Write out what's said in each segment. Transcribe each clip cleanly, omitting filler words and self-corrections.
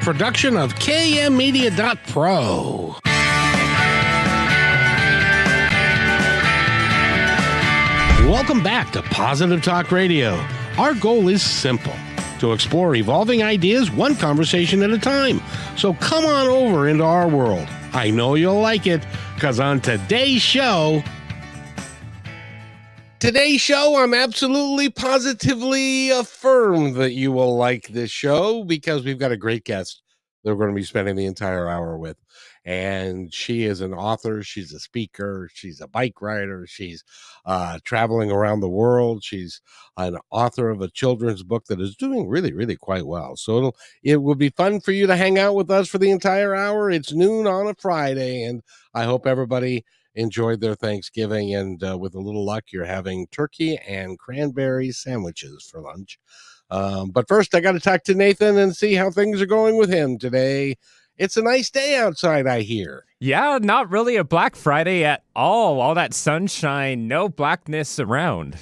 production of KMmedia.pro. Welcome back to Positive Talk Radio. Our goal is simple: to explore evolving ideas one conversation at a time. So come on over into our world. I know you'll like it, because on today's show, I'm absolutely positively affirmed that you will like this show, because we've got a great guest that we're going to be spending the entire hour with. And she is an author, she's a speaker, she's a bike rider, she's traveling around the world. She's an author of a children's book that is doing really, really quite well. So it will be fun for you to hang out with us for the entire hour. It's noon on a Friday, and I hope everybody enjoyed their Thanksgiving, and with a little luck, you're having turkey and cranberry sandwiches for lunch. But first, I got to talk to Nathan and see how things are going with him today. It's a nice day outside, I hear. Yeah, not really a Black Friday at all. All that sunshine, no blackness around.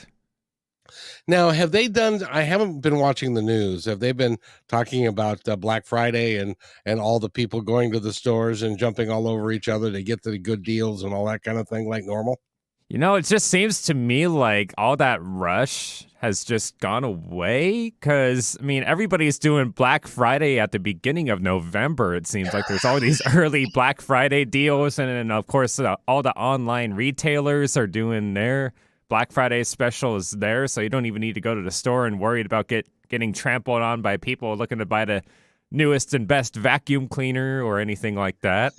Now, have they done, I haven't been watching the news, have they been talking about Black Friday and all the people going to the stores and jumping all over each other to get the good deals and all that kind of thing like normal? You know, it just seems to me like all that rush has just gone away, because, I mean, everybody's doing Black Friday at the beginning of November. It seems like there's all these early Black Friday deals, and then, of course, all the online retailers are doing their Black Friday specials there, so you don't even need to go to the store and worried about getting trampled on by people looking to buy the newest and best vacuum cleaner or anything like that.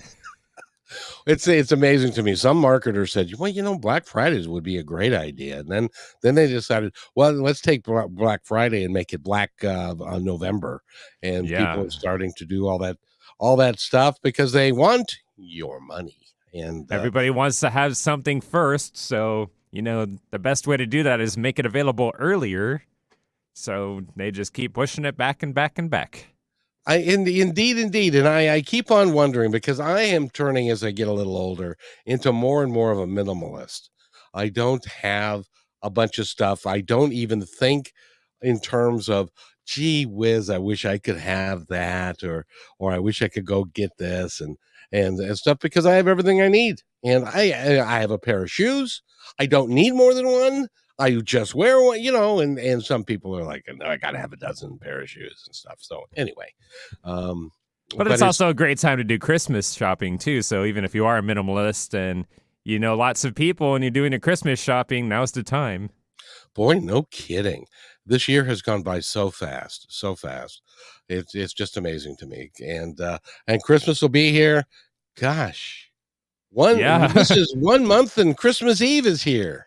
It's amazing to me. Some marketers said, well, Black Fridays would be a great idea. And then they decided, well, let's take Black Friday and make it Black on November. And people are starting to do all that stuff because they want your money. And everybody wants to have something first. So, the best way to do that is make it available earlier. So they just keep pushing it back and back and back. Indeed. And I keep on wondering, because I am turning, as I get a little older, into more and more of a minimalist. I don't have a bunch of stuff. I don't even think in terms of, gee whiz, I wish I could have that, or I wish I could go get this and stuff, because I have everything I need. And I have a pair of shoes. I don't need more than one. I just wear one, and some people are like, no, I got to have a dozen pair of shoes and stuff. So anyway. But it's also a great time to do Christmas shopping too. So even if you are a minimalist and lots of people and you're doing a Christmas shopping, now's the time. Boy, no kidding. This year has gone by so fast. It's just amazing to me. And Christmas will be here. Gosh, this is 1 month and Christmas Eve is here.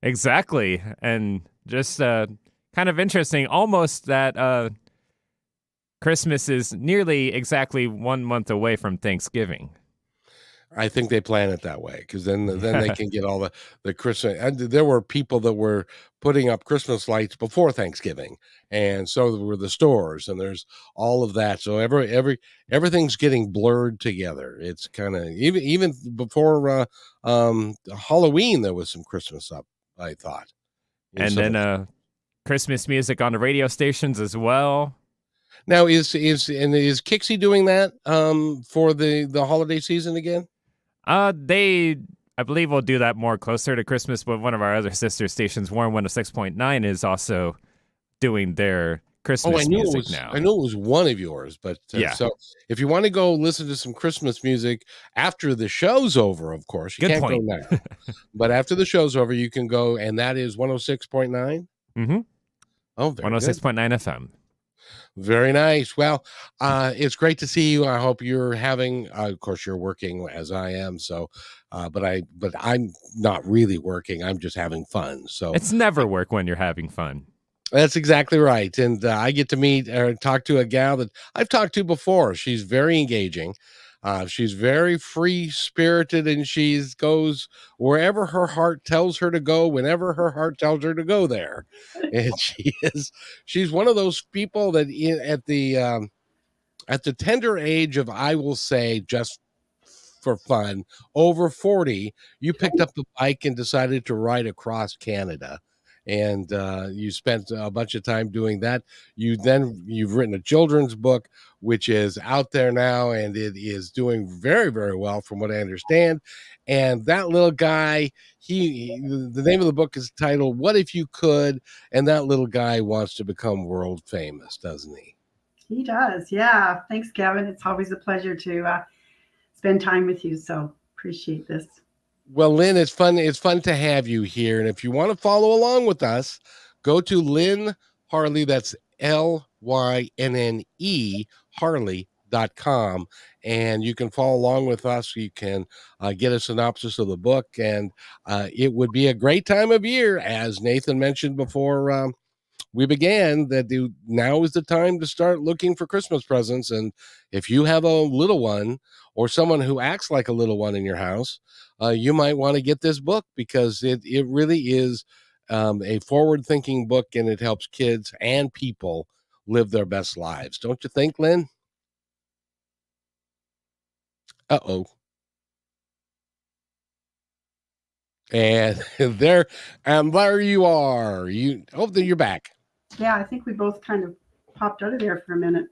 Exactly. And just kind of interesting, almost that Christmas is nearly exactly 1 month away from Thanksgiving. I think they plan it that way, because then they can get all the Christmas. And there were people that were putting up Christmas lights before Thanksgiving, and so were the stores, and there's all of that. So everything's getting blurred together. It's kind of even before Halloween, there was some Christmas up, I thought. And then Christmas music on the radio stations as well. Now, is Kixie doing that for the holiday season again? I believe we'll do that more closer to Christmas, but one of our other sister stations, Warren 106.9, is also doing their Christmas music now. I know it was one of yours, but so if you want to go listen to some Christmas music after the show's over, of course, you can't go now. But after the show's over, you can go, and that is 106.9? Mm-hmm. Oh, very 106.9 FM. Very nice. Well, it's great to see you. I hope you're having, of course, you're working as I am. So, but I'm not really working. I'm just having fun. So it's never work when you're having fun. That's exactly right. And I get to meet or talk to a gal that I've talked to before. She's very engaging. She's very free-spirited, and she goes wherever her heart tells her to go, whenever her heart tells her to go there. And she's one of those people that at the tender age of, I will say, just for fun, over 40, you picked up the bike and decided to ride across Canada. and you spent a bunch of time doing that. You've written a children's book, which is out there now, and it is doing very, very well, from what I understand. And that little guy, the name of the book is titled "What If You Could," and that little guy wants to become world famous, doesn't he? He does. Yeah. Thanks, Kevin. It's always a pleasure to spend time with you. So appreciate this. Well, Lynne, it's fun. It's fun to have you here. And if you want to follow along with us, go to Lynne Harley. That's LYNNE Harley.com. And you can follow along with us. You can get a synopsis of the book. And it would be a great time of year, as Nathan mentioned before we began, that now is the time to start looking for Christmas presents. And if you have a little one or someone who acts like a little one in your house, you might want to get this book, because it really is a forward thinking book, and it helps kids and people live their best lives. Don't you think, Lynne? Uh-oh. And there you are. You're back. Yeah, I think we both kind of popped out of there for a minute.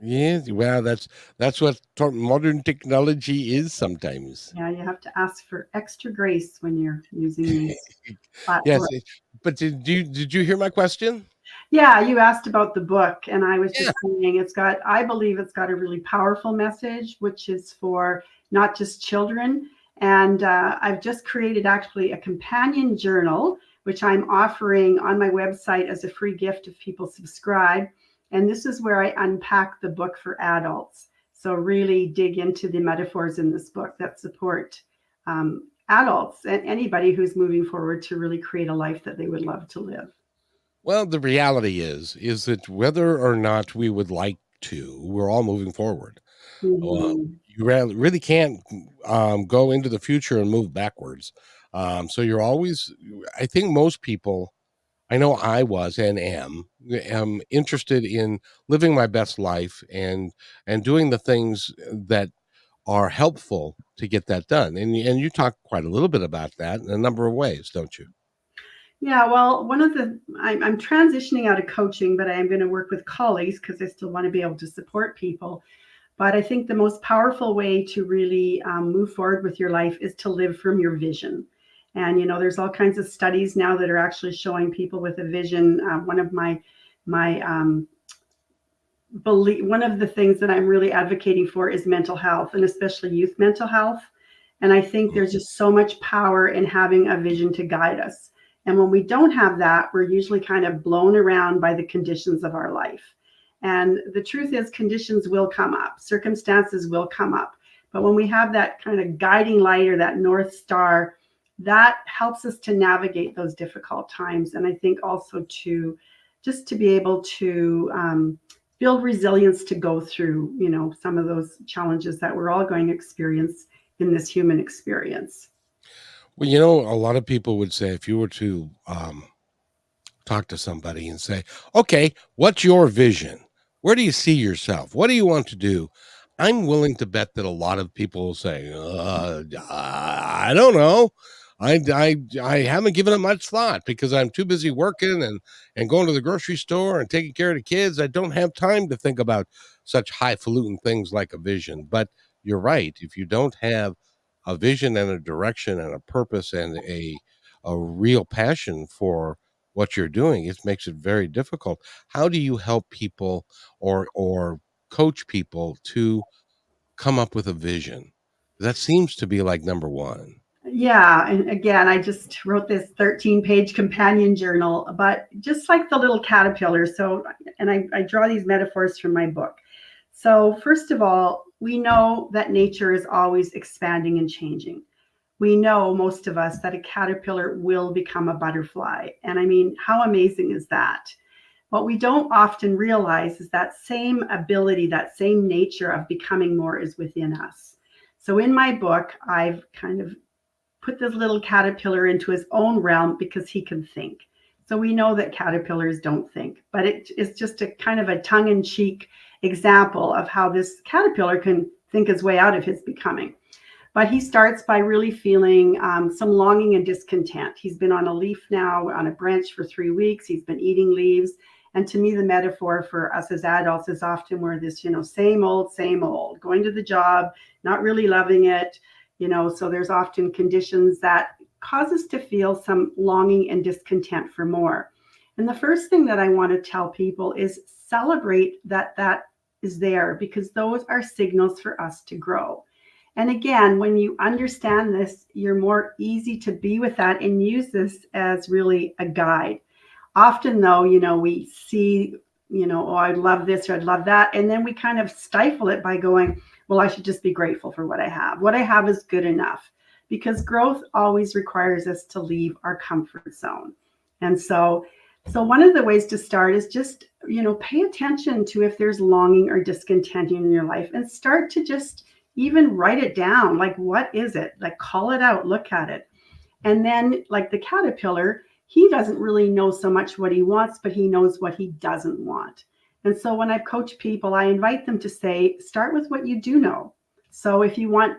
Yeah, well, that's what modern technology is sometimes. Yeah, you have to ask for extra grace when you're using these Yes, platforms. but did you hear my question? Yeah, you asked about the book, and I was Yeah. just saying I believe it's got a really powerful message, which is for not just children. And I've just created actually a companion journal, which I'm offering on my website as a free gift if people subscribe. And this is where I unpack the book for adults. So really dig into the metaphors in this book that support adults and anybody who's moving forward to really create a life that they would love to live. Well, the reality is that whether or not we would like to, we're all moving forward. Mhm. You really can't go into the future and move backwards. So you're always, I think most people, I know I was and am interested in living my best life, and doing the things that are helpful to get that done. And you talk quite a little bit about that in a number of ways, don't you? Yeah, well, I'm transitioning out of coaching, but I am going to work with colleagues because I still want to be able to support people. But I think the most powerful way to really move forward with your life is to live from your vision. And there's all kinds of studies now that are actually showing people with a vision. One of my believe one of the things that I'm really advocating for is mental health, and especially youth mental health. And I think there's just so much power in having a vision to guide us. And when we don't have that, we're usually kind of blown around by the conditions of our life. And the truth is, conditions will come up, circumstances will come up. But when we have that kind of guiding light or that North Star, that helps us to navigate those difficult times. And I think also to be able to build resilience to go through, some of those challenges that we're all going to experience in this human experience. Well, a lot of people would say, if you were to talk to somebody and say, okay, what's your vision? Where do you see yourself? What do you want to do? I'm willing to bet that a lot of people will say, I don't know. I haven't given it much thought, because I'm too busy working and going to the grocery store and taking care of the kids. I don't have time to think about such highfalutin things like a vision. But you're right. If you don't have a vision and a direction and a purpose and a real passion for what you're doing, it makes it very difficult. How do you help people or coach people to come up with a vision? That seems to be like number one. Yeah, and again, I just wrote this 13-page companion journal, but just like the little caterpillar. So, and I draw these metaphors from my book. So, first of all, we know that nature is always expanding and changing. We know, most of us, that a caterpillar will become a butterfly. And I mean, how amazing is that? What we don't often realize is that same ability, that same nature of becoming more is within us. So in my book, I've kind of put this little caterpillar into his own realm because he can think. So we know that caterpillars don't think, but it is just a kind of a tongue-in-cheek example of how this caterpillar can think his way out of his becoming. But he starts by really feeling some longing and discontent. He's been on a leaf now, on a branch for 3 weeks. He's been eating leaves. And to me, the metaphor for us as adults is often we're this, same old, going to the job, not really loving it, so there's often conditions that cause us to feel some longing and discontent for more. And the first thing that I want to tell people is celebrate that is there, because those are signals for us to grow. And again, when you understand this, you're more easy to be with that and use this as really a guide. Often though, we see, oh, I'd love this or I'd love that. And then we kind of stifle it by going, well, I should just be grateful for what I have. What I have is good enough, because growth always requires us to leave our comfort zone. And so one of the ways to start is just, pay attention to if there's longing or discontent in your life, and start to just even write it down. Like, what is it? Like, call it out, look at it. And then like the caterpillar, he doesn't really know so much what he wants, but he knows what he doesn't want. And so when I've coached people, I invite them to say, start with what you do know. So if you want,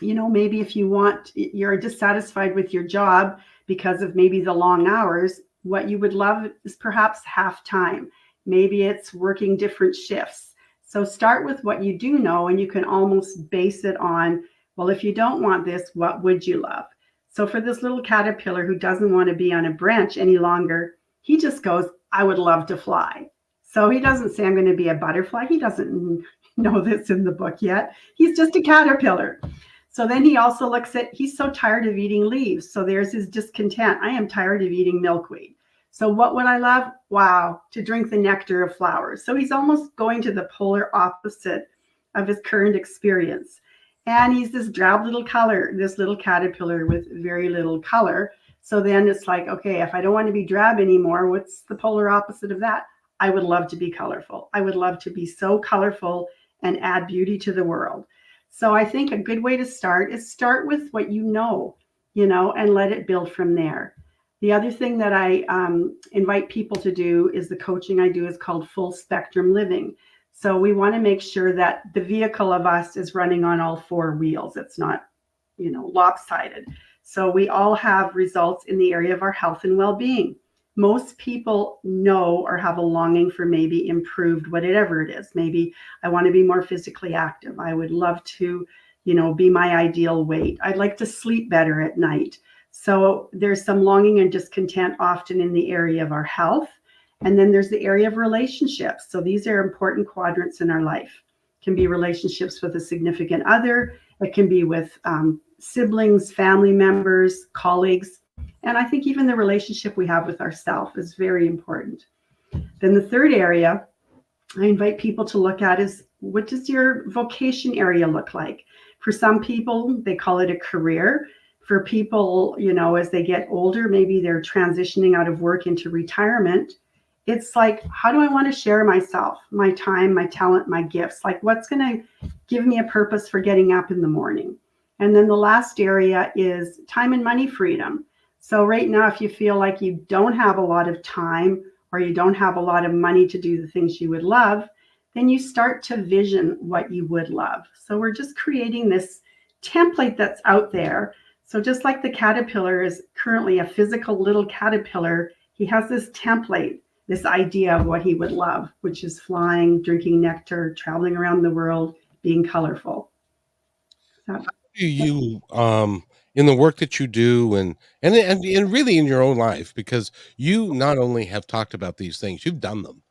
maybe if you're dissatisfied with your job because of maybe the long hours, what you would love is perhaps half time. Maybe it's working different shifts. So start with what you do know, and you can almost base it on, well, if you don't want this, what would you love? So for this little caterpillar who doesn't want to be on a branch any longer, he just goes, I would love to fly. So he doesn't say, I'm going to be a butterfly. He doesn't know this in the book yet. He's just a caterpillar. So then he also looks at, he's so tired of eating leaves. So there's his discontent. I am tired of eating milkweed. So what would I love? Wow, to drink the nectar of flowers. So he's almost going to the polar opposite of his current experience. And he's this drab little color, this little caterpillar with very little color. So then it's like, okay, if I don't want to be drab anymore, what's the polar opposite of that? I would love to be colorful. I would love to be so colorful and add beauty to the world. So I think a good way to start is start with what you know, and let it build from there. The other thing that I invite people to do is the coaching I do is called full spectrum living. So we want to make sure that the vehicle of us is running on all four wheels. It's not, lopsided. So we all have results in the area of our health and well-being. Most people know or have a longing for maybe improved whatever it is. Maybe I want to be more physically active. I would love to, be my ideal weight. I'd like to sleep better at night. So there's some longing and discontent often in the area of our health. And then there's the area of relationships. So these are important quadrants in our life. It can be relationships with a significant other. It can be with siblings, family members, colleagues. And I think even the relationship we have with ourselves is very important. Then the third area I invite people to look at is, what does your vocation area look like? For some people, they call it a career. For people, as they get older, maybe they're transitioning out of work into retirement. It's like, how do I want to share myself, my time, my talent, my gifts? Like, what's going to give me a purpose for getting up in the morning? And then the last area is time and money freedom. So right now, if you feel like you don't have a lot of time or you don't have a lot of money to do the things you would love, then you start to vision what you would love. So we're just creating this template that's out there. So just like the caterpillar is currently a physical little caterpillar, he has this template, this idea of what he would love, which is flying, drinking nectar, traveling around the world, being colorful. So, You in the work that you do, and really in your own life, because you not only have talked about these things, you've done them.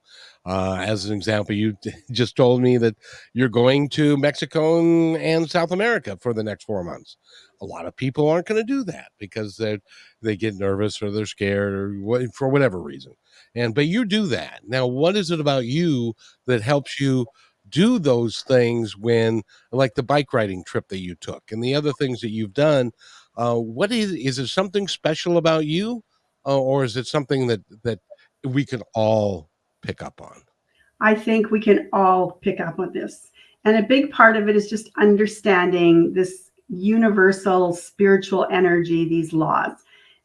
As an example, you just told me that you're going to Mexico and South America for the next 4 months. A lot of people aren't going to do that because they get nervous or they're scared or for whatever reason. But you do that. Now, what is it about you that helps you do those things when, like the bike riding trip that you took and the other things that you've done? What is it something special about you, or is it something that we can all pick up on? I think we can all pick up on this. And a big part of it is just understanding this universal spiritual energy, these laws.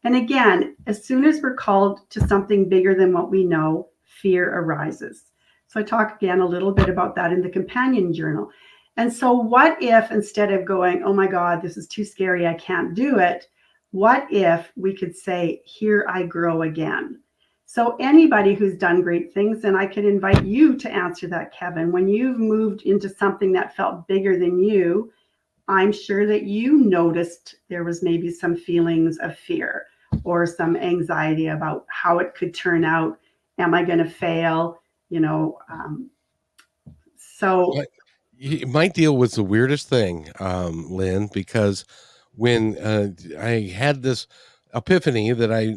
And again, as soon as we're called to something bigger than what we know, fear arises. So I talk again a little bit about that in the companion journal. And so what if, instead of going, oh my God, this is too scary, I can't do it, what if we could say, here I grow again? So anybody who's done great things, and I can invite you to answer that, Kevin, when you've moved into something that felt bigger than you, I'm sure that you noticed there was maybe some feelings of fear or some anxiety about how it could turn out. Am I going to fail? You know, so My deal was the weirdest thing, Lynn, because when I had this epiphany that I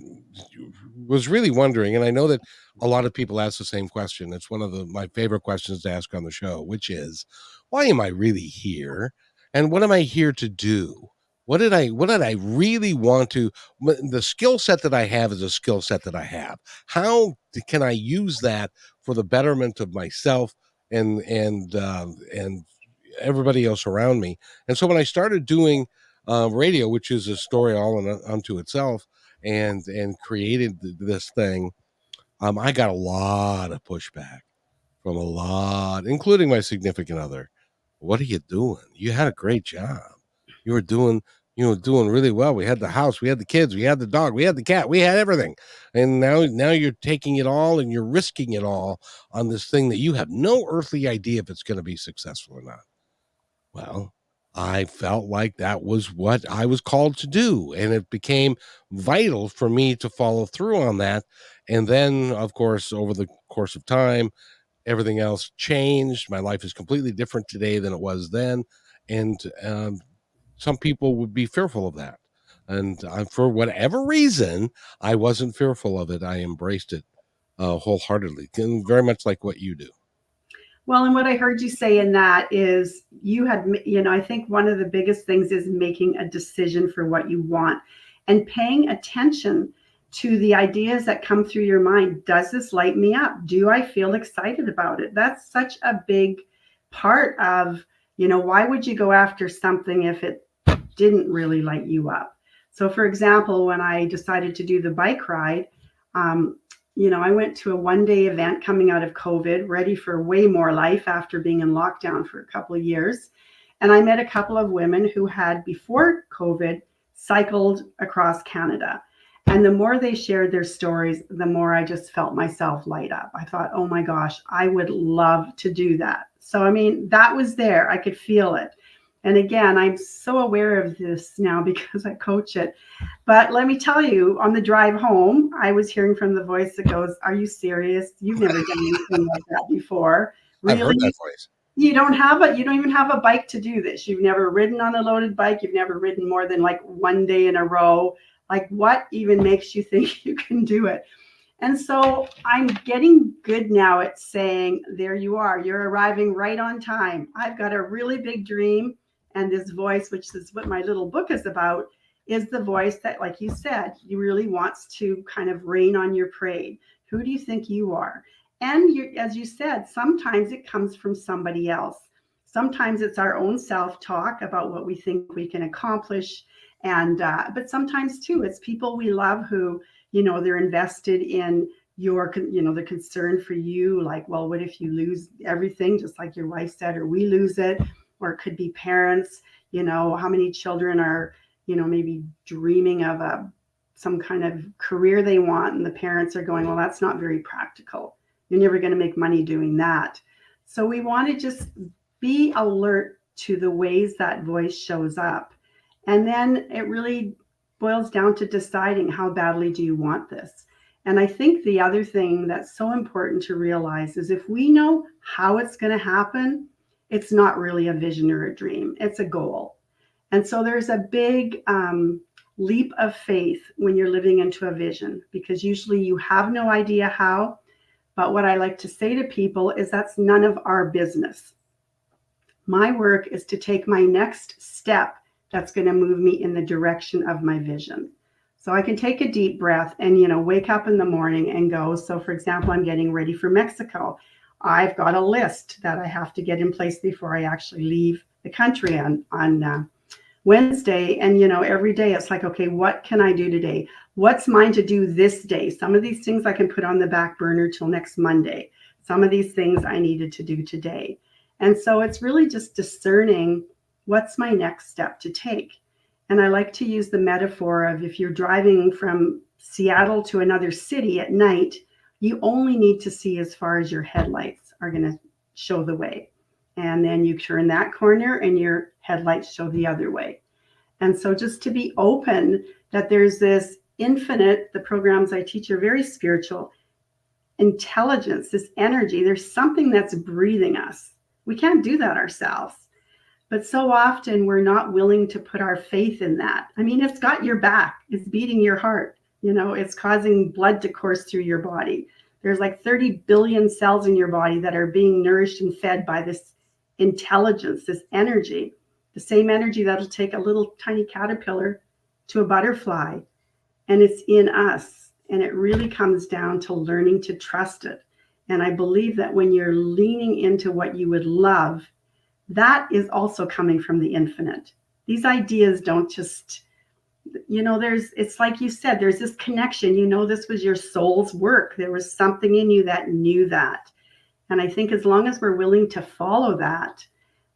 was really wondering, and I know that a lot of people ask the same question. It's one of my favorite questions to ask on the show, which is, why am I really here? And what am I here to do? What did I really want to, the skill set that I have is a skill set that I have. How can I use that for the betterment of myself and everybody else around me? And so when I started doing radio, which is a story all unto itself, and created this thing, I got a lot of pushback from a lot, including my significant other. What are you doing? You had a great job. You were doing, doing really well. We had the house, we had the kids, we had the dog, we had the cat, we had everything. And now you're taking it all and you're risking it all on this thing that you have no earthly idea if it's going to be successful or not. Well, I felt like that was what I was called to do, and it became vital for me to follow through on that. And then, of course, over the course of time, everything else changed. My life is completely different today than it was then, and some people would be fearful of that. And for whatever reason, I wasn't fearful of it. I embraced it wholeheartedly, and very much like what you do. well, and what I heard you say in that is you had, I think one of the biggest things is making a decision for what you want and paying attention to the ideas that come through your mind. Does this light me up? Do I feel excited about it? That's such a big part of, why would you go after something if it didn't really light you up? So for example, when I decided to do the bike ride, I went to a one-day event coming out of COVID, ready for way more life after being in lockdown for a couple of years. And I met a couple of women who had, before COVID, cycled across Canada. And the more they shared their stories, the more I just felt myself light up. I thought, oh my gosh, I would love to do that. So, that was there. I could feel it. And again, I'm so aware of this now because I coach it. But let me tell you, on the drive home, I was hearing from the voice that goes, are you serious? You've never done anything like that before. Really? I've heard that voice. You don't even have a bike to do this. You've never ridden on a loaded bike. You've never ridden more than like one day in a row. Like, what even makes you think you can do it? And so I'm getting good now at saying, there you are. You're arriving right on time. I've got a really big dream. And this voice, which is what my little book is about, is the voice that, like you said, you really wants to kind of rain on your parade. Who do you think you are? And as you said, sometimes it comes from somebody else. Sometimes it's our own self-talk about what we think we can accomplish. And but sometimes too, it's people we love who, they're invested in your, the concern for you. Like, well, what if you lose everything, just like your wife said, or we lose it? Or it could be parents, how many children are, maybe dreaming of some kind of career they want. And the parents are going, well, that's not very practical. You're never going to make money doing that. So we want to just be alert to the ways that voice shows up. And then it really boils down to deciding, how badly do you want this? And I think the other thing that's so important to realize is if we know how it's going to happen, it's not really a vision or a dream, it's a goal. And so there's a big leap of faith when you're living into a vision, because usually you have no idea how. But what I like to say to people is that's none of our business. My work is to take my next step that's going to move me in the direction of my vision. So I can take a deep breath and, wake up in the morning and go. So for example, I'm getting ready for Mexico. I've got a list that I have to get in place before I actually leave the country on Wednesday. And, every day it's like, okay, what can I do today? What's mine to do this day? Some of these things I can put on the back burner till next Monday. Some of these things I needed to do today. And so it's really just discerning what's my next step to take. And I like to use the metaphor of if you're driving from Seattle to another city at night, you only need to see as far as your headlights are going to show the way. And then you turn that corner and your headlights show the other way. And so just to be open that there's this infinite, the programs I teach are very spiritual, intelligence, this energy, there's something that's breathing us. We can't do that ourselves. But so often we're not willing to put our faith in that. I mean, it's got your back, it's beating your heart, it's causing blood to course through your body. There's like 30 billion cells in your body that are being nourished and fed by this intelligence, this energy, the same energy that'll take a little tiny caterpillar to a butterfly. And it's in us. And it really comes down to learning to trust it. And I believe that when you're leaning into what you would love, that is also coming from the infinite. These ideas don't just, it's like you said, there's this connection, this was your soul's work. There was something in you that knew that. And I think as long as we're willing to follow that,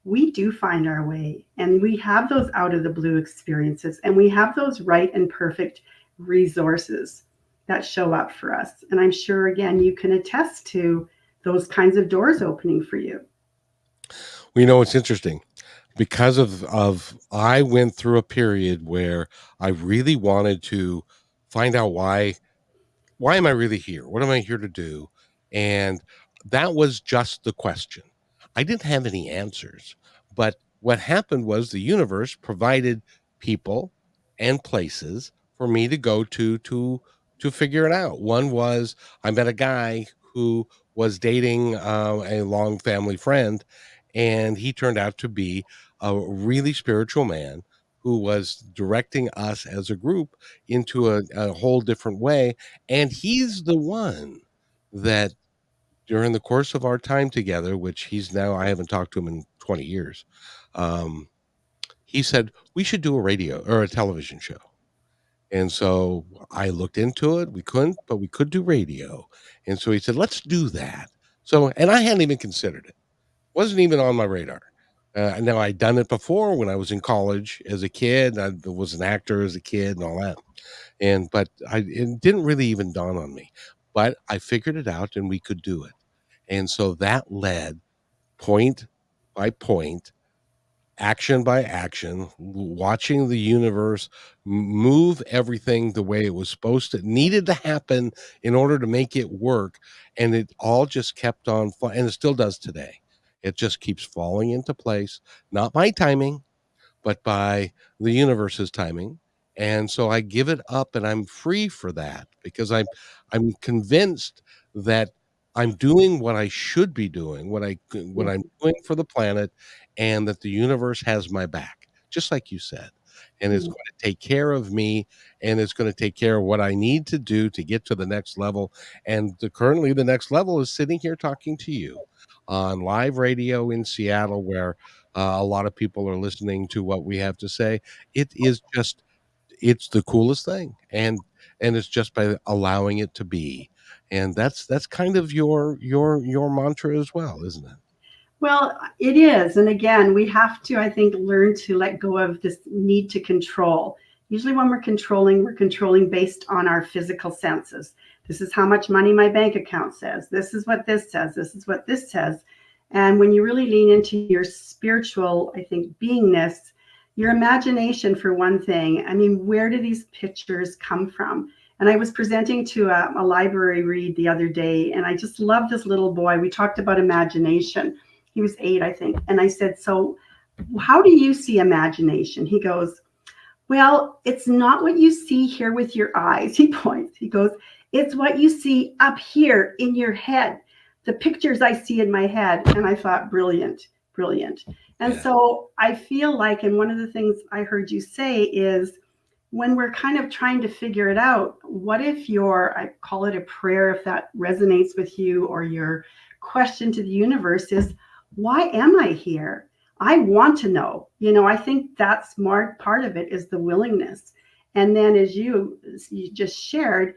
we do find our way. And we have those out of the blue experiences, and we have those right and perfect resources that show up for us. And I'm sure, again, you can attest to those kinds of doors opening for you. Well, it's interesting because of I went through a period where I really wanted to find out why am I really here? What am I here to do? And that was just the question. I didn't have any answers, but what happened was the universe provided people and places for me to go to figure it out. One was I met a guy who was dating a long family friend, and he turned out to be a really spiritual man who was directing us as a group into a whole different way. And he's the one that during the course of our time together, which I haven't talked to him in 20 years, um, he said, we should do a radio or a television show. And so I looked into it. We couldn't, but we could do radio. And so he said, let's do that. So, and I hadn't even considered it. Wasn't even on my radar. Now I'd done it before when I was in college as a kid. I was an actor as a kid and all that. But it didn't really even dawn on me, but I figured it out and we could do it. And so that led point by point, action by action, watching the universe move everything the way it was supposed to, needed to happen in order to make it work. And it all just kept on, and it still does today. It just keeps falling into place, not by timing, but by the universe's timing. And so I give it up and I'm free for that because I'm convinced that I'm doing what I should be doing, what I'm doing for the planet, and that the universe has my back, just like you said. And it's going to take care of me, and it's going to take care of what I need to do to get to the next level. And currently the next level is sitting here talking to you on live radio in Seattle, where a lot of people are listening to what we have to say. It's the coolest thing, and it's just by allowing it to be. And that's kind of your mantra as well, isn't it? Well, it is. And again, we have to, I think, learn to let go of this need to control. Usually when we're controlling based on our physical senses. This is how much money my bank account says. This is what this says. This is what this says. And when you really lean into your spiritual, I think, beingness, your imagination, for one thing, I mean, where do these pictures come from? And I was presenting to a library read the other day, and I just love this little boy. We talked about imagination. He was 8, I think. And I said, so how do you see imagination? He goes, well, it's not what you see here with your eyes. He points. He goes, it's what you see up here in your head, the pictures I see in my head. And I thought, brilliant, brilliant. And so I feel like, and one of the things I heard you say is when we're kind of trying to figure it out, what if I call it a prayer, if that resonates with you, or your question to the universe is, why am I here? I want to know. I think that's more part of it is the willingness. And then as you just shared,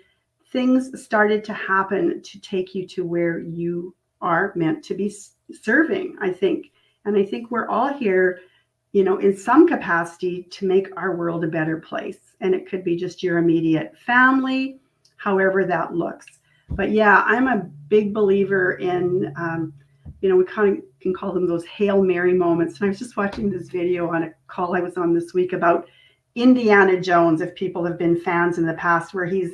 things started to happen to take you to where you are meant to be serving, I think. And I think we're all here, in some capacity to make our world a better place. And it could be just your immediate family, however that looks. But yeah, I'm a big believer in, we kind of can call them those Hail Mary moments. And I was just watching this video on a call I was on this week about Indiana Jones, if people have been fans in the past, where he's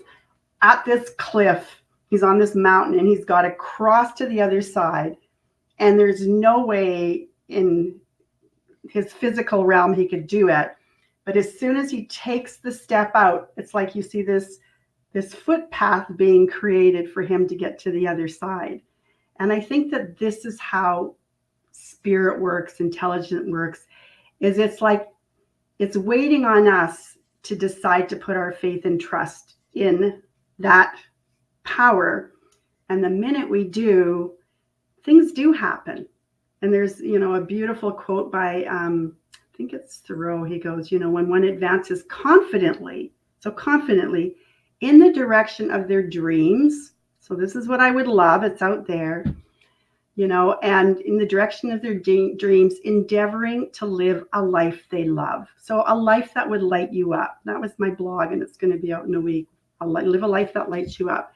at this cliff, he's on this mountain, and he's got to cross to the other side. And there's no way in his physical realm he could do it. But as soon as he takes the step out, it's like you see this footpath being created for him to get to the other side. And I think that this is how spirit works, intelligence works, is it's like it's waiting on us to decide to put our faith and trust in that power. And the minute we do, things do happen. And there's, a beautiful quote by, I think it's Thoreau. He goes, when one advances confidently in the direction of their dreams. So this is what I would love. It's out there, and in the direction of their dreams, endeavoring to live a life they love. So a life that would light you up. That was my blog, and it's going to be out in a week. Live a life that lights you up.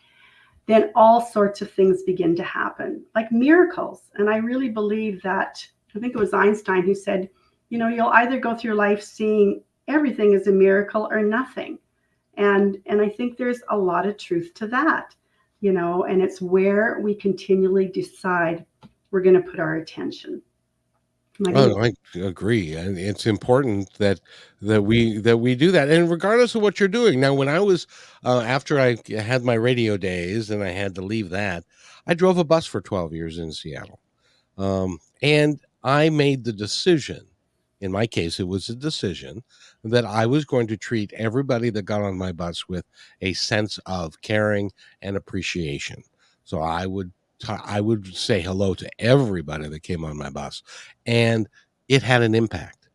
Then all sorts of things begin to happen, like miracles. And I really believe that, I think it was Einstein who said, you'll either go through life seeing everything as a miracle or nothing. And I think there's a lot of truth to that, and it's where we continually decide we're going to put our attention. I agree, and it's important that we do that, and regardless of what you're doing. Now, when I was after I had my radio days and I had to leave that, I drove a bus for 12 years in Seattle, and I made the decision. In my case, it was a decision that I was going to treat everybody that got on my bus with a sense of caring and appreciation. So I would say hello to everybody that came on my bus, and it had an impact.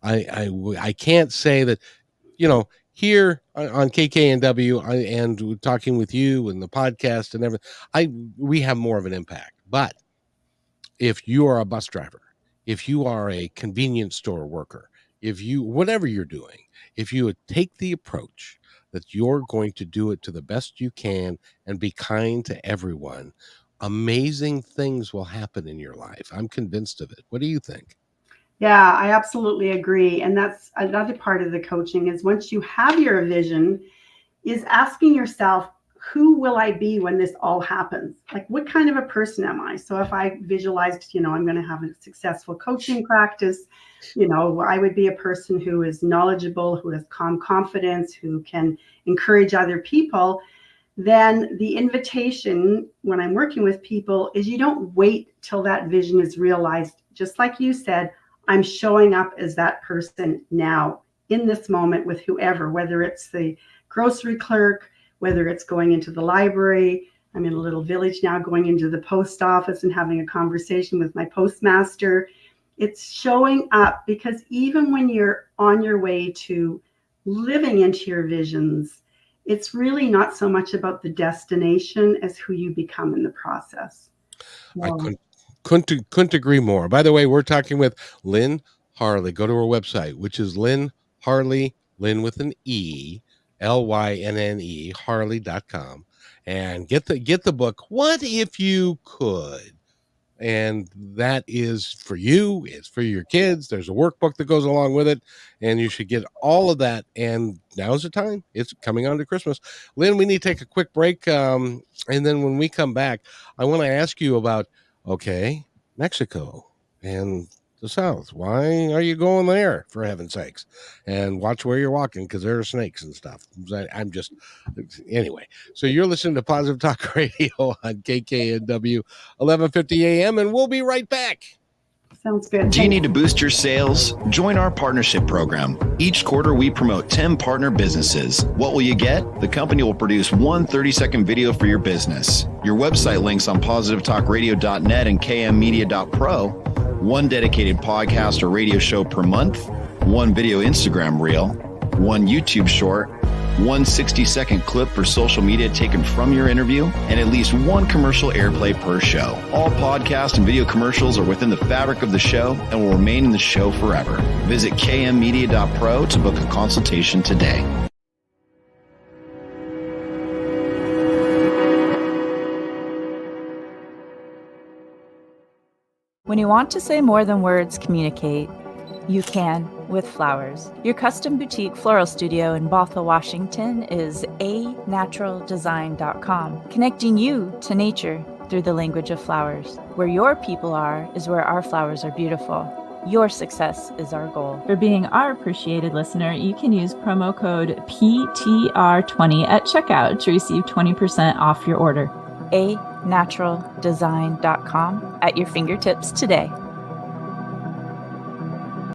I can't say that, here on KKNW and talking with you and the podcast and everything, we have more of an impact. But if you are a bus driver, if you are a convenience store worker, whatever you're doing, if you would take the approach that you're going to do it to the best you can and be kind to everyone, amazing things will happen in your life. I'm convinced of it. What do you think? Yeah, I absolutely agree. And that's another part of the coaching is once you have your vision, is asking yourself, who will I be when this all happens? Like, what kind of a person am I? So if I visualized, I'm going to have a successful coaching practice, I would be a person who is knowledgeable, who has calm confidence, who can encourage other people. Then the invitation when I'm working with people is you don't wait till that vision is realized. Just like you said, I'm showing up as that person now in this moment with whoever, whether it's the grocery clerk, whether it's going into the library. I'm in a little village now, going into the post office and having a conversation with my postmaster. It's showing up, because even when you're on your way to living into your visions, it's really not so much about the destination as who you become in the process. I couldn't agree more. By the way, we're talking with Lynne Harley. Go to her website, which is Lynne Harley, Lynne with an E, Lynne, Harley.com, and get the book, What If You Could? And that is for you, it's for your kids. There's a workbook that goes along with it, and you should get all of that. And now's the time. It's coming on to Christmas. Lynne, we need to take a quick break. And then when we come back, I want to ask you about, Mexico and the South. Why are you going there, for heaven's sakes? And watch where you're walking, because there are snakes and stuff. Anyway. So you're listening to Positive Talk Radio on KKNW 1150 AM, and we'll be right back. Sounds good. Do you need to boost your sales? Join our partnership program. Each quarter, we promote 10 partner businesses. What will you get? The company will produce one 30-second video for your business. Your website links on positivetalkradio.net and kmmedia.pro. One dedicated podcast or radio show per month. One video Instagram reel. One YouTube short. one 60-second clip for social media taken from your interview, and at least one commercial airplay per show. All podcast and video commercials are within the fabric of the show and will remain in the show forever. Visit kmmedia.pro to book a consultation today. When you want to say more than words communicate, you can with flowers. Your custom boutique floral studio in Bothell, Washington is anaturaldesign.com, connecting you to nature through the language of flowers. Where your people are is where our flowers are beautiful. Your success is our goal. For being our appreciated listener, you can use promo code PTR20 at checkout to receive 20% off your order. anaturaldesign.com at your fingertips today.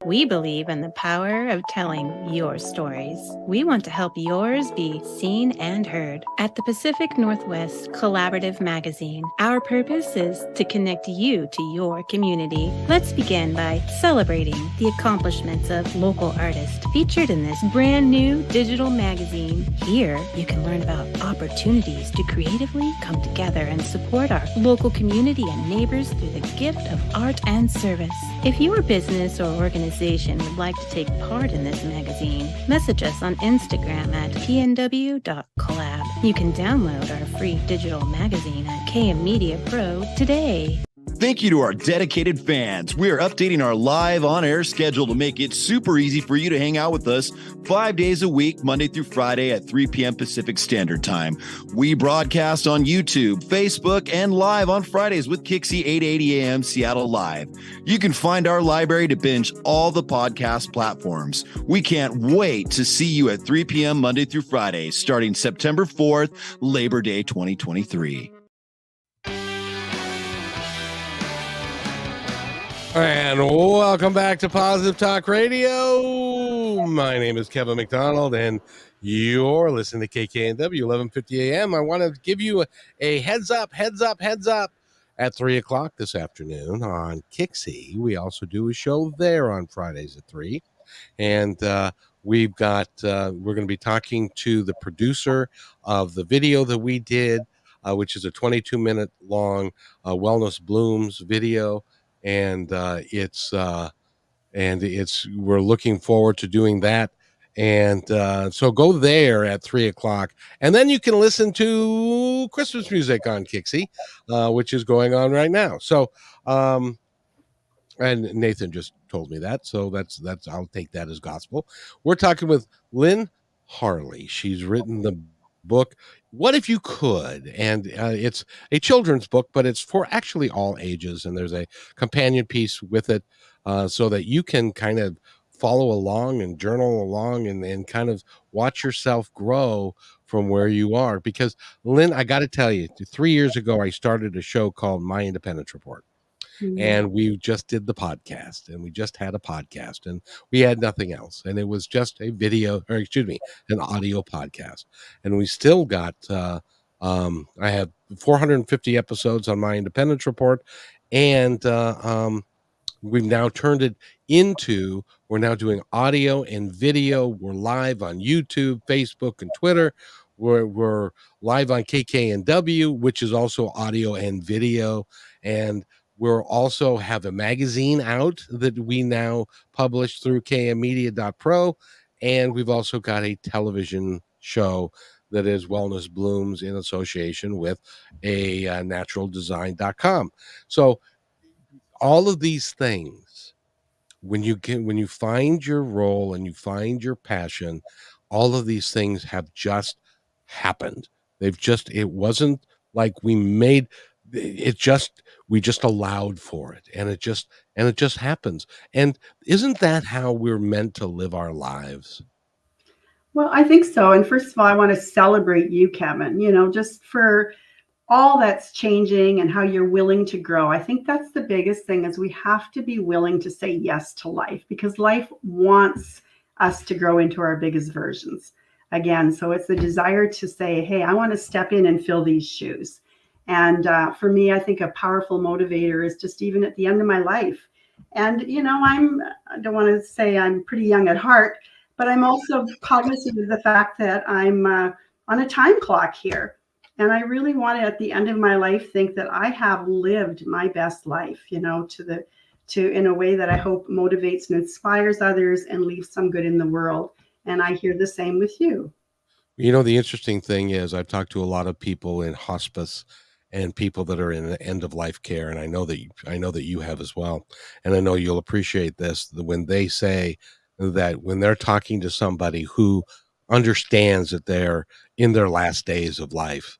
We believe in the power of telling your stories. We want to help yours be seen and heard. At the Pacific Northwest Collaborative Magazine, our purpose is to connect you to your community. Let's begin by celebrating the accomplishments of local artists featured in this brand new digital magazine. Here, you can learn about opportunities to creatively come together and support our local community and neighbors through the gift of art and service. If your business or organization would like to take part in this magazine, message us on Instagram at pnw.collab. You can download our free digital magazine at KM Media Pro today. Thank you to our dedicated fans. We are updating our live on-air schedule to make it super easy for you to hang out with us 5 days a week, Monday through Friday at 3 p.m. Pacific Standard Time. We broadcast on YouTube, Facebook, and live on Fridays with Kixie 8:80 a.m. Seattle Live. You can find our library to binge all the podcast platforms. We can't wait to see you at 3 p.m. Monday through Friday, starting September 4th, Labor Day 2023. And welcome back to Positive Talk Radio. My name is Kevin McDonald, and you're listening to KKNW 1150 AM. I want to give you a heads up. At 3 o'clock this afternoon on Kixie. We also do a show there on Fridays at 3. And we're going to be talking to the producer of the video that we did, which is a 22-minute long Wellness Blooms video. And we're looking forward to doing that. And so go there at 3 o'clock, and then you can listen to Christmas music on Kixie, which is going on right now. So, and Nathan just told me that, so that's I'll take that as gospel. We're talking with Lynne Harley. She's written the book What If You Could, and it's a children's book, but it's for actually all ages, and there's a companion piece with it so that you can kind of follow along and journal along and kind of watch yourself grow from where you are. Because Lynne, I got to tell you, 3 years ago I started a show called My Independence Report. And we just did the podcast, and we just had a podcast, and we had nothing else. And it was just a video, or excuse me, an audio podcast. And we still got, I have 450 episodes on My Independence Report. And we've now turned it into, we're now doing audio and video. We're live on YouTube, Facebook, and Twitter. We're live on KKNW, which is also audio and video. And we'll also have a magazine out that we now publish through kmmedia.pro. And we've also got a television show that is Wellness Blooms in association with a naturaldesign.com. So all of these things, when you find your role and you find your passion, all of these things have just happened. It wasn't like we made it, we just allowed for it, and it just happens. And isn't that how we're meant to live our lives? Well, I think so. And first of all, I want to celebrate you, Kevin, just for all that's changing and how you're willing to grow. I think that's the biggest thing, is we have to be willing to say yes to life, because life wants us to grow into our biggest versions again. So it's the desire to say, hey, I want to step in and fill these shoes. And for me, I think a powerful motivator is just even at the end of my life. And, I don't want to say I'm pretty young at heart, but I'm also cognizant of the fact that I'm on a time clock here. And I really want to, at the end of my life, think that I have lived my best life, you know, to in a way that I hope motivates and inspires others and leaves some good in the world. And I hear the same with you. You know, the interesting thing is I've talked to a lot of people in hospice and people that are in end of life care, and I know that you have as well. And I know you'll appreciate this when they say that when they're talking to somebody who understands that they're in their last days of life,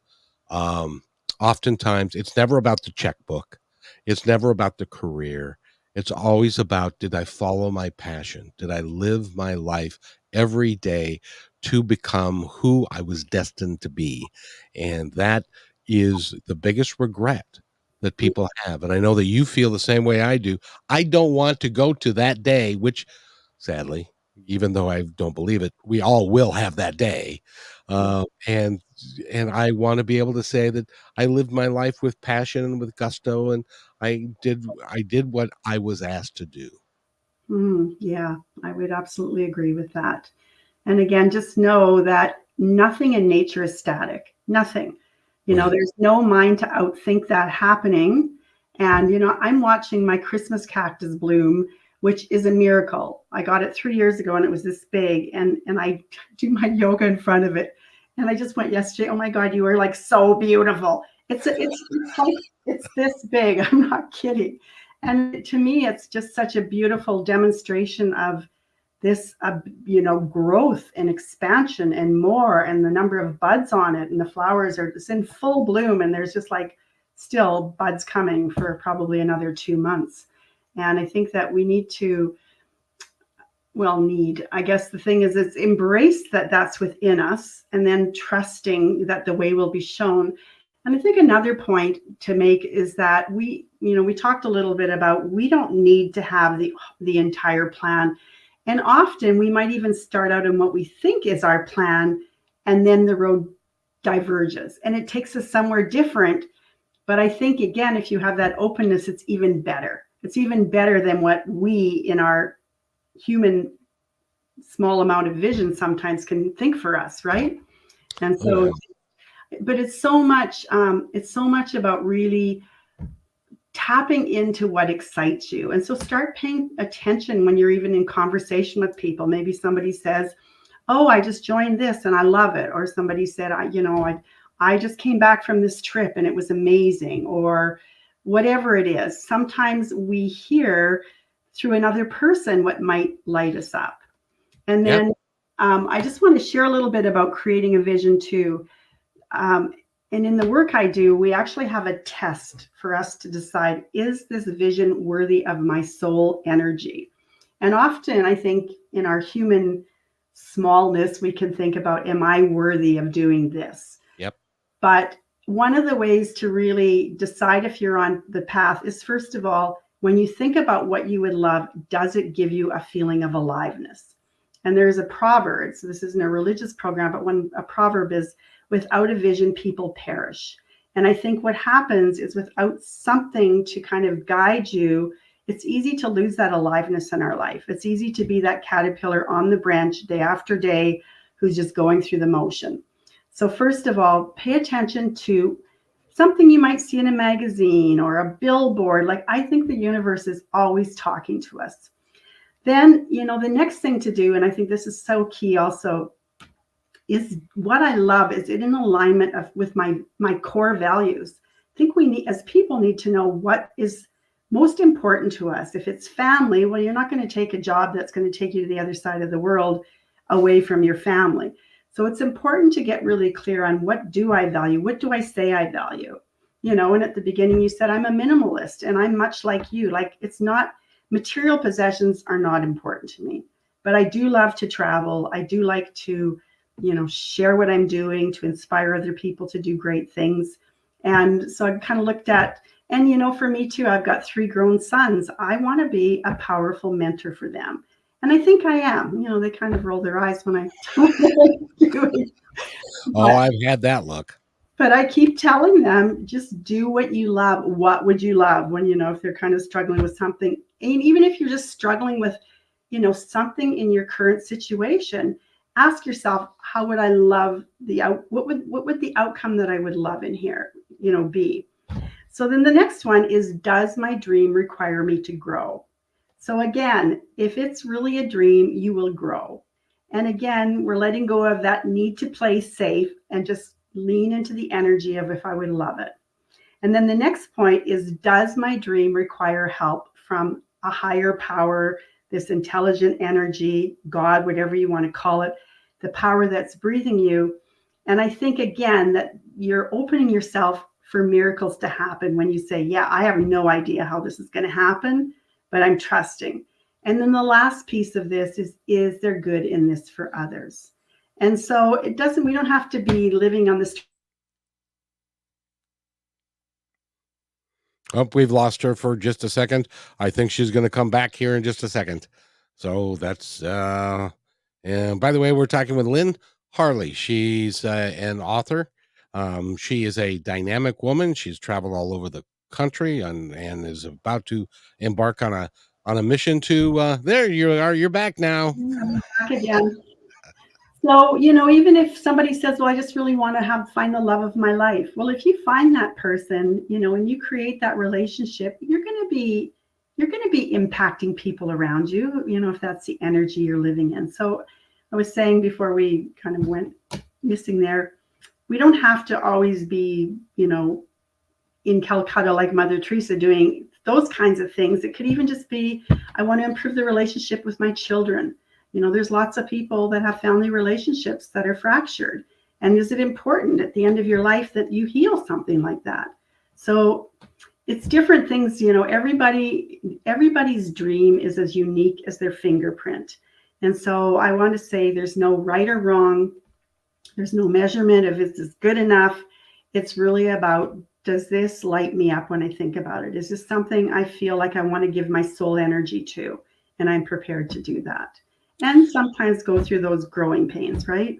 um, oftentimes it's never about the checkbook, it's never about the career. It's always about, did I follow my passion? Did I live my life every day to become who I was destined to be? And that is the biggest regret that people have. And I know that you feel the same way I do. I don't want to go to that day, which sadly, even though I don't believe it, we all will have that day. And I want to be able to say that I lived my life with passion and with gusto, and I did what I was asked to do. Yeah, I would absolutely agree with that. And again, just know that nothing in nature is static. Nothing. You know, Right. there's no mind to outthink that happening. And, you know, I'm watching my Christmas cactus bloom, which is a miracle. I got it 3 years ago and it was this big. And I do my yoga in front of it. And I just went yesterday, oh my God, you are like so beautiful. It's like, it's this big. I'm not kidding. And to me, it's just such a beautiful demonstration of this, you know, growth and expansion and more, and the number of buds on it, and the flowers are just in full bloom, and there's just like still buds coming for probably another 2 months. And I think that we need to, I guess the thing is, it's embrace that that's within us, and then trusting that the way will be shown. And I think another point to make is that we talked a little bit about, we don't need to have the entire plan. And often we might even start out in what we think is our plan, and then the road diverges and it takes us somewhere different. But I think, again, if you have that openness, it's even better. It's even better than what we, in our human small amount of vision, sometimes can think for us, right? And so, but it's so much about really tapping into what excites you. And so start paying attention when you're even in conversation with people. Maybe somebody says, oh, I just joined this and I love it. Or somebody said, I just came back from this trip and it was amazing, or whatever it is. Sometimes we hear through another person what might light us up. And then I just want to share a little bit about creating a vision too. And in the work I do, we actually have a test for us to decide, is this vision worthy of my soul energy? And often I think in our human smallness, we can think about, am I worthy of doing this? Yep. But one of the ways to really decide if you're on the path is, first of all, when you think about what you would love, does it give you a feeling of aliveness? And there's a proverb, so this isn't a religious program, but a proverb is, without a vision, people perish. And I think what happens is, without something to kind of guide you, it's easy to lose that aliveness in our life. It's easy to be that caterpillar on the branch day after day who's just going through the motion. So first of all, pay attention to something you might see in a magazine or a billboard. Like, I think the universe is always talking to us. Then, the next thing to do, and I think this is so key also, is what I love, is it in alignment with my core values. I think we need, as people, need to know what is most important to us. If it's family, well, you're not going to take a job that's going to take you to the other side of the world away from your family. So it's important to get really clear on, what do I value? What do I say I value? And at the beginning you said, I'm a minimalist, and I'm much like you. Like, it's not, material possessions are not important to me, but I do love to travel. I do like to share what I'm doing, to inspire other people to do great things. And so I kind of looked at, and for me too, I've got 3 grown sons. I want to be a powerful mentor for them. And I think I am. They kind of roll their eyes when I tell them what I'm doing. I've had that look. But I keep telling them, just do what you love. What would you love when, if they're kind of struggling with something? And even if you're just struggling with something in your current situation, ask yourself, how would I love what would the outcome that I would love in here, be? So then the next one is, does my dream require me to grow? So again, if it's really a dream, you will grow. And again, we're letting go of that need to play safe and just lean into the energy of if I would love it. And then the next point is, does my dream require help from a higher power, this intelligent energy, God, whatever you want to call it, the power that's breathing you? And I think, again, that you're opening yourself for miracles to happen when you say, yeah, I have no idea how this is going to happen, but I'm trusting. And then the last piece of this is there good in this for others? And so we don't have to be living on this. Oh, we've lost her for just a second. I think she's going to come back here in just a second. So that's, and by the way, we're talking with Lynne Harley. She's an author. She is a dynamic woman. She's traveled all over the country and is about to embark on a mission to, there you are, you're back now. I'm back again. So, even if somebody says, well, I just really want to find the love of my life. Well, if you find that person, and you create that relationship, you're going to be impacting people around you, if that's the energy you're living in. So I was saying before we kind of went missing there, we don't have to always be, in Calcutta like Mother Teresa doing those kinds of things. It could even just be, I want to improve the relationship with my children. There's lots of people that have family relationships that are fractured. And is it important at the end of your life that you heal something like that? So it's different things, everybody's dream is as unique as their fingerprint. And so I want to say there's no right or wrong. There's no measurement of is this good enough. It's really about, does this light me up when I think about it? Is this something I feel like I want to give my soul energy to? And I'm prepared to do that. And sometimes go through those growing pains, right?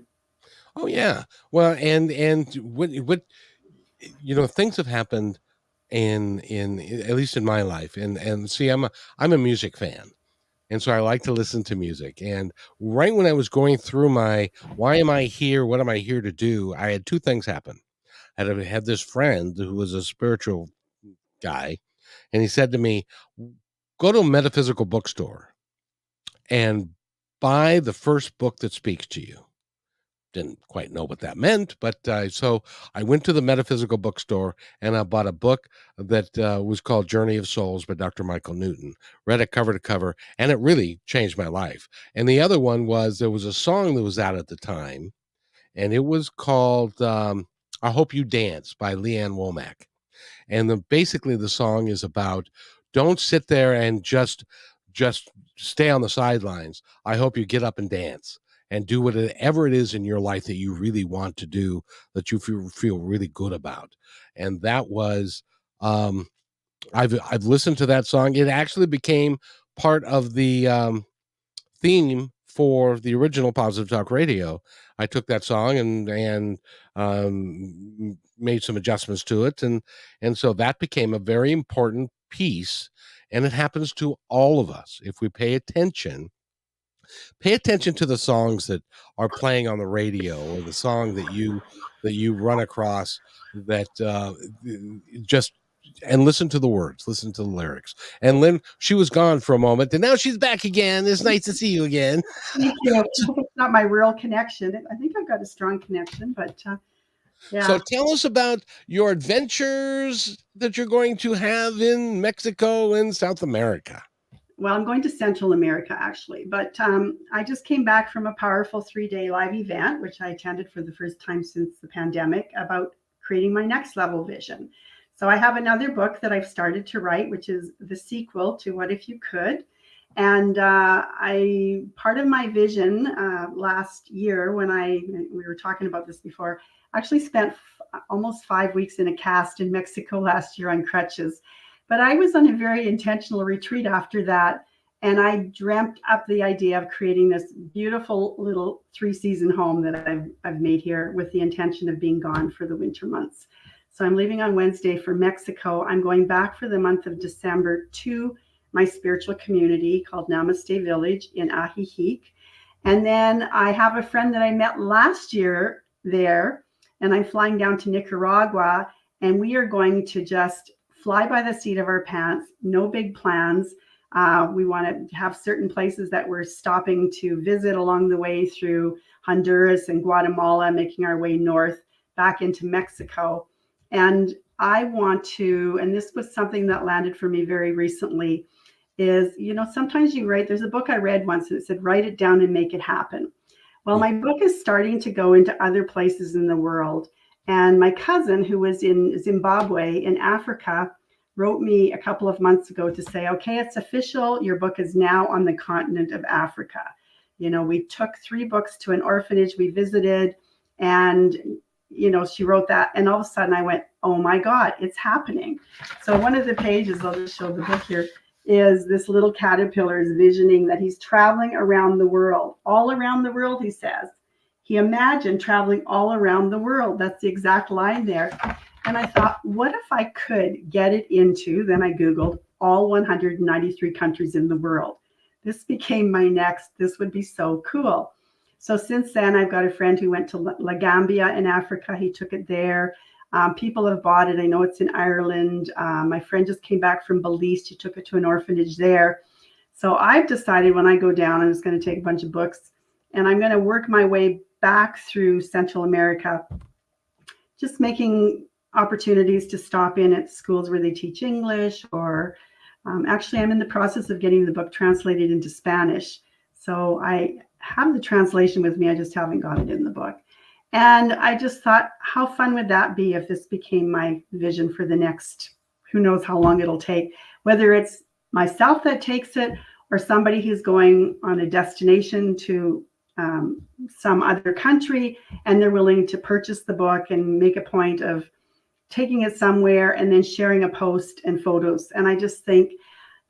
Oh yeah. Well, and what things have happened in at least in my life, and see, I'm a music fan, and so I like to listen to music. And right when I was going through my why am I here, what am I here to do, I had two things happen. I had this friend who was a spiritual guy, and he said to me, go to a metaphysical bookstore and buy the first book that speaks to you. Didn't quite know what that meant, but so I went to the metaphysical bookstore and I bought a book that was called Journey of Souls by Dr. Michael Newton. Read it cover to cover, and it really changed my life. And the other one was, there was a song that was out at the time, and it was called I Hope You Dance by Leanne Womack. And basically the song is about, don't sit there and just stay on the sidelines. I hope you get up and dance and do whatever it is in your life that you really want to do, that you feel really good about. And that was, I've listened to that song. It actually became part of the theme for the original Positive Talk Radio. I took that song and made some adjustments to it, and so that became a very important piece. And it happens to all of us if we pay attention to the songs that are playing on the radio, or the song that you run across, that just, and listen to the words, listen to the lyrics. And Lynne, she was gone for a moment, and now she's back again. It's nice to see you again. Thank you. It's not my real connection. I think I've got a strong connection, but yeah. So tell us about your adventures that you're going to have in Mexico and South America. Well, I'm going to Central America, actually, but I just came back from a powerful 3-day live event, which I attended for the first time since the pandemic, about creating my next level vision. So I have another book that I've started to write, which is the sequel to What If You Could? And part of my vision last year, when we were talking about this before, actually spent almost 5 weeks in a cast in Mexico last year on crutches. But I was on a very intentional retreat after that, and I dreamt up the idea of creating this beautiful little 3-season home that I've made here, with the intention of being gone for the winter months. So I'm leaving on Wednesday for Mexico. I'm going back for the month of December to my spiritual community called Namaste Village in Ajijic. And then I have a friend that I met last year there, and I'm flying down to Nicaragua, and we are going to just fly by the seat of our pants, no big plans. We want to have certain places that we're stopping to visit along the way through Honduras and Guatemala, making our way north back into Mexico. And I want to, and this was something that landed for me very recently, is, sometimes you write, there's a book I read once and it said, write it down and make it happen. Well, my book is starting to go into other places in the world. And my cousin, who was in Zimbabwe in Africa, wrote me a couple of months ago to say, okay, it's official. Your book is now on the continent of Africa. We took 3 books to an orphanage we visited, and, she wrote that. And all of a sudden I went, oh my God, it's happening. So one of the pages, I'll just show the book here, is this little caterpillar is visioning that he's traveling around the world, all around the world, he says. He imagined traveling all around the world. That's the exact line there. And I thought, what if I could get it into, then I Googled, all 193 countries in the world. This became my next, this would be so cool. So since then, I've got a friend who went to La Gambia in Africa. He took it there. People have bought it. I know it's in Ireland. My friend just came back from Belize. She took it to an orphanage there. So I've decided when I go down, I'm just going to take a bunch of books and I'm going to work my way back through Central America, just making opportunities to stop in at schools where they teach English, or actually I'm in the process of getting the book translated into Spanish. So I have the translation with me. I just haven't got it in the book. And I just thought, how fun would that be if this became my vision for the next, who knows how long it'll take, whether it's myself that takes it or somebody who's going on a destination to some other country and they're willing to purchase the book and make a point of taking it somewhere and then sharing a post and photos. And I just think,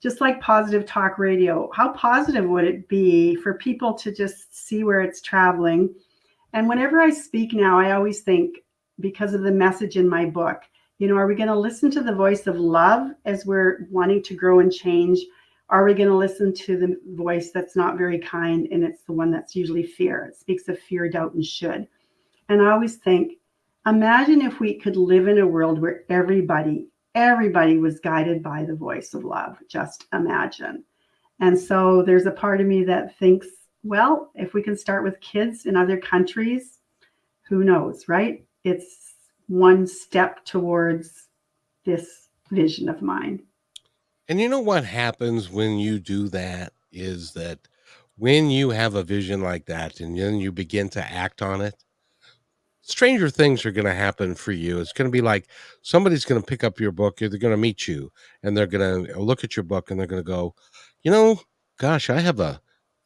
just like Positive Talk Radio, how positive would it be for people to just see where it's traveling? And whenever I speak now, I always think, because of the message in my book, are we going to listen to the voice of love as we're wanting to grow and change? Are we going to listen to the voice that's not very kind, and it's the one that's usually fear? It speaks of fear, doubt, and should. And I always think, imagine if we could live in a world where everybody was guided by the voice of love. Just imagine. And so there's a part of me that thinks, well, if we can start with kids in other countries, who knows, right? It's one step towards this vision of mine. And you know what happens when you do that is that when you have a vision like that and then you begin to act on it, stranger things are going to happen for you. It's going to be like somebody's going to pick up your book, they're going to meet you, and they're going to look at your book and they're going to go, gosh, I have the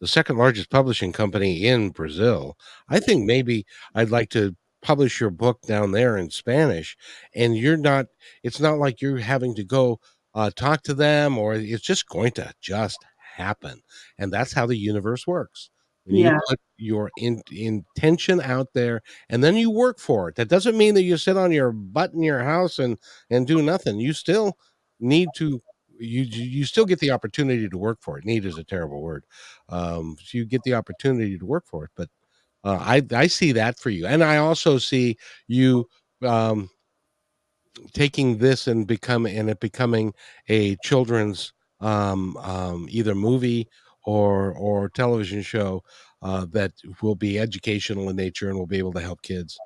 second largest publishing company in Brazil. I think maybe I'd like to publish your book down there in Spanish. And it's not like you're having to go talk to them, or it's just going to just happen. And that's how the universe works. When you put your intention out there and then you work for it. That doesn't mean that you sit on your butt in your house and do nothing. You still need to, you still get the opportunity to work for it. Need is a terrible word. So you get the opportunity to work for it. But I see that for you. And I also see you taking this and becoming a children's either movie or television show that will be educational in nature and will be able to help kids.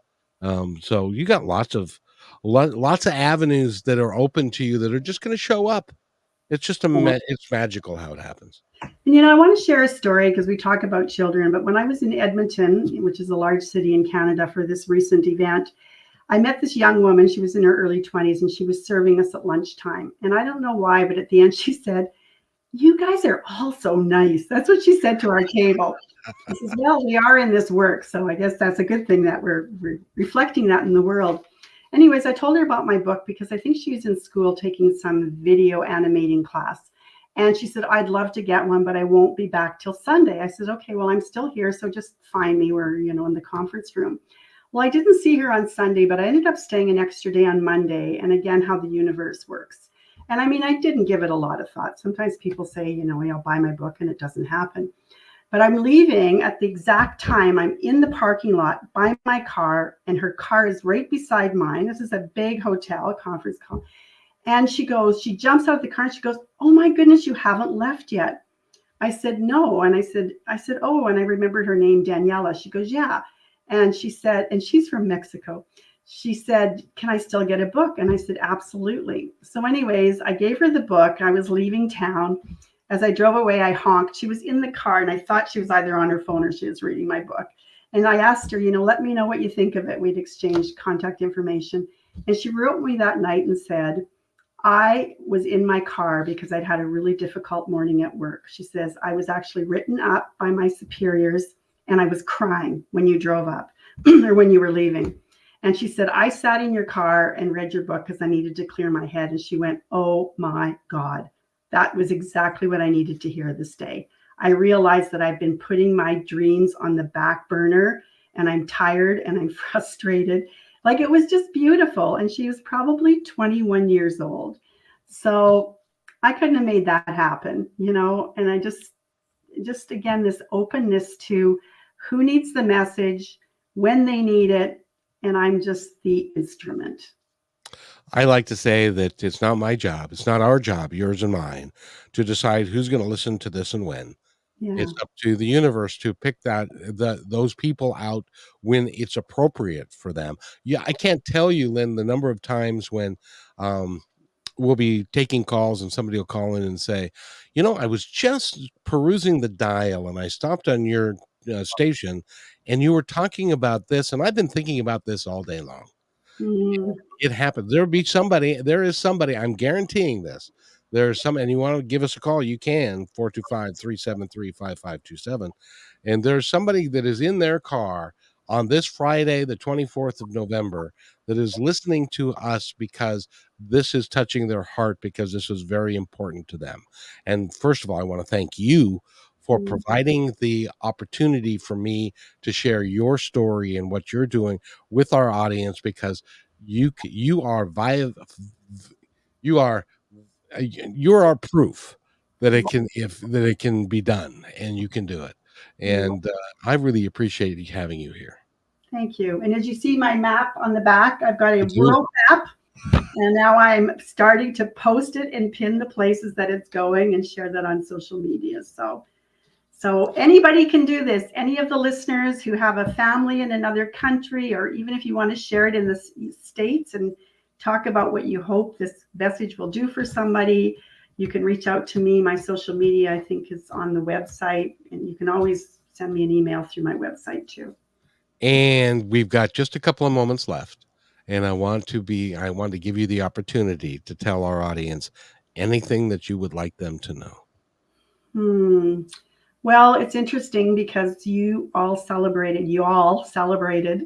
So you got lots of avenues that are open to you that are just going to show up. It's just it's magical how it happens. And I want to share a story because we talk about children, but when I was in Edmonton, which is a large city in Canada, for this recent event, I met this young woman. She was in her early 20s and she was serving us at lunchtime. And I don't know why, but at the end she said, "You guys are all so nice." That's what she said to our table. She says, "Well, we are in this work, so I guess that's a good thing that we're reflecting that in the world." Anyways, I told her about my book because I think she was in school taking some video animating class. And she said, "I'd love to get one, but I won't be back till Sunday." I said, "Okay, well, I'm still here, so just find me. We're, in the conference room." Well, I didn't see her on Sunday, but I ended up staying an extra day on Monday. And again, how the universe works. And I mean, I didn't give it a lot of thought. Sometimes people say, I'll buy my book and it doesn't happen. But I'm leaving at the exact time. I'm in the parking lot by my car, and her car is right beside mine. This is a big hotel, a conference call. And she jumps out of the car and she goes, "Oh my goodness, you haven't left yet." I said, "No." And I said, "Oh," and I remembered her name, Daniela. She goes, "Yeah." And she said, and she's from Mexico. She said, "Can I still get a book?" And I said, "Absolutely." So anyways, I gave her the book. I was leaving town. As I drove away, I honked. She was in the car, and I thought she was either on her phone or she was reading my book. And I asked her, "Let me know what you think of it." We'd exchanged contact information. And she wrote me that night and said, "I was in my car because I'd had a really difficult morning at work." She says, "I was actually written up by my superiors, and I was crying when you drove up or when you were leaving." And she said, "I sat in your car and read your book because I needed to clear my head." And she went, "Oh my God. That was exactly what I needed to hear this day. I realized that I've been putting my dreams on the back burner, and I'm tired and I'm frustrated." Like, it was just beautiful. And she was probably 21 years old. So I couldn't have made that happen, and I just again, this openness to who needs the message, when they need it. And I'm just the instrument. I like to say that it's not my job. It's not our job, yours and mine, to decide who's going to listen to this and when. Yeah. It's up to the universe to pick those people out when it's appropriate for them. Yeah, I can't tell you, Lynn, the number of times when we'll be taking calls and somebody will call in and say, "I was just perusing the dial and I stopped on your station and you were talking about this, and I've been thinking about this all day long." Mm. It happens. There is somebody, I'm guaranteeing this. There's some, and you want to give us a call, you can, 425-373-5527. And there's somebody that is in their car on this Friday, the 24th of November, that is listening to us because this is touching their heart, because this is very important to them. And first of all, I want to thank you for providing the opportunity for me to share your story and what you're doing with our audience, because you are you're our proof that it can be done, and you can do it. And I really appreciate having you here. Thank you. And as you see my map on the back, I've got a I do. world map, and now I'm starting to post it and pin the places that it's going and share that on social media. So anybody can do this. Any of the listeners who have a family in another country, or even if you want to share it in the States and talk about what you hope this message will do for somebody, you can reach out to me. My social media, I think, is on the website, and you can always send me an email through my website too. And we've got just a couple of moments left, and I want to give you the opportunity to tell our audience anything that you would like them to know. Well, it's interesting because you all celebrated yesterday.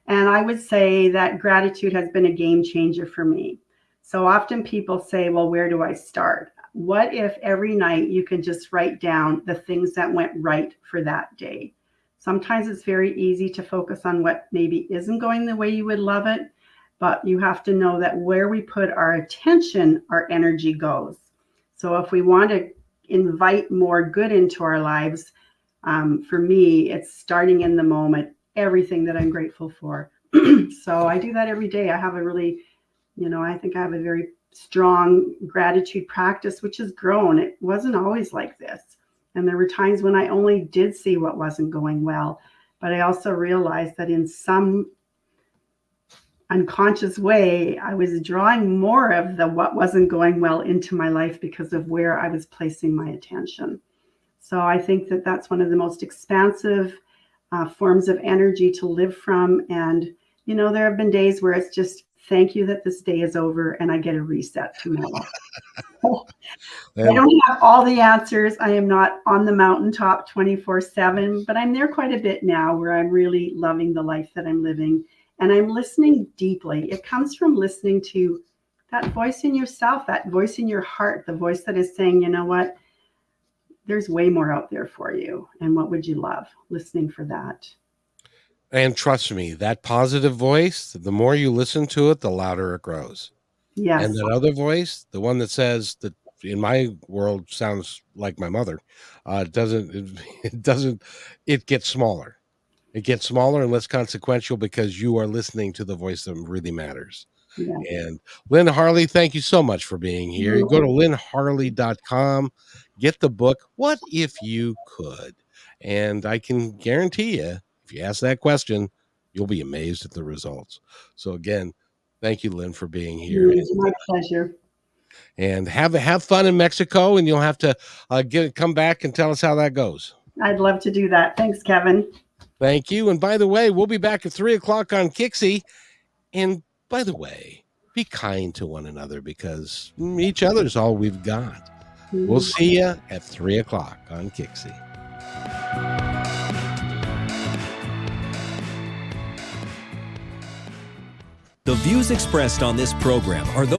And I would say that gratitude has been a game changer for me. So often people say, "Well, where do I start?" What if every night you could just write down the things that went right for that day? Sometimes it's very easy to focus on what maybe isn't going the way you would love it, but you have to know that where we put our attention, our energy goes. So if we want to invite more good into our lives, for me, it's starting in the moment, everything that I'm grateful for. So I do that every day. I have a really, I think I have a very strong gratitude practice, which has grown. It wasn't always like this. And there were times when I only did see what wasn't going well. But I also realized that in some unconscious way, I was drawing more of the what wasn't going well into my life because of where I was placing my attention. So I think that that's one of the most expansive forms of energy to live from. And, there have been days where it's just, thank you that this day is over and I get a reset tomorrow. I don't have all the answers. I am not on the mountaintop 24/7, but I'm there quite a bit now, where I'm really loving the life that I'm living. And I'm listening deeply. It comes from listening to that voice in yourself, that voice in your heart, the voice that is saying, "You know what? There's way more out there for you. And what would you love?" Listening for that. And trust me, that positive voice, the more you listen to it, the louder it grows. Yes. And that other voice, the one that says that in my world sounds like my mother, it gets smaller. It gets smaller and less consequential because you are listening to the voice that really matters. Yeah. And Lynne Harley, thank you so much for being here. You go to lynneharley.com, get the book, What If You Could? And I can guarantee you, if you ask that question, you'll be amazed at the results. So again, thank you, Lynne, for being here. It's my pleasure. And have fun in Mexico, and you'll have to come back and tell us how that goes. I'd love to do that. Thanks, Kevin. Thank you. And by the way, we'll be back at 3:00 on Kixie. And by the way, be kind to one another because each other's all we've got. We'll see you at 3:00 on Kixie. The views expressed on this program are those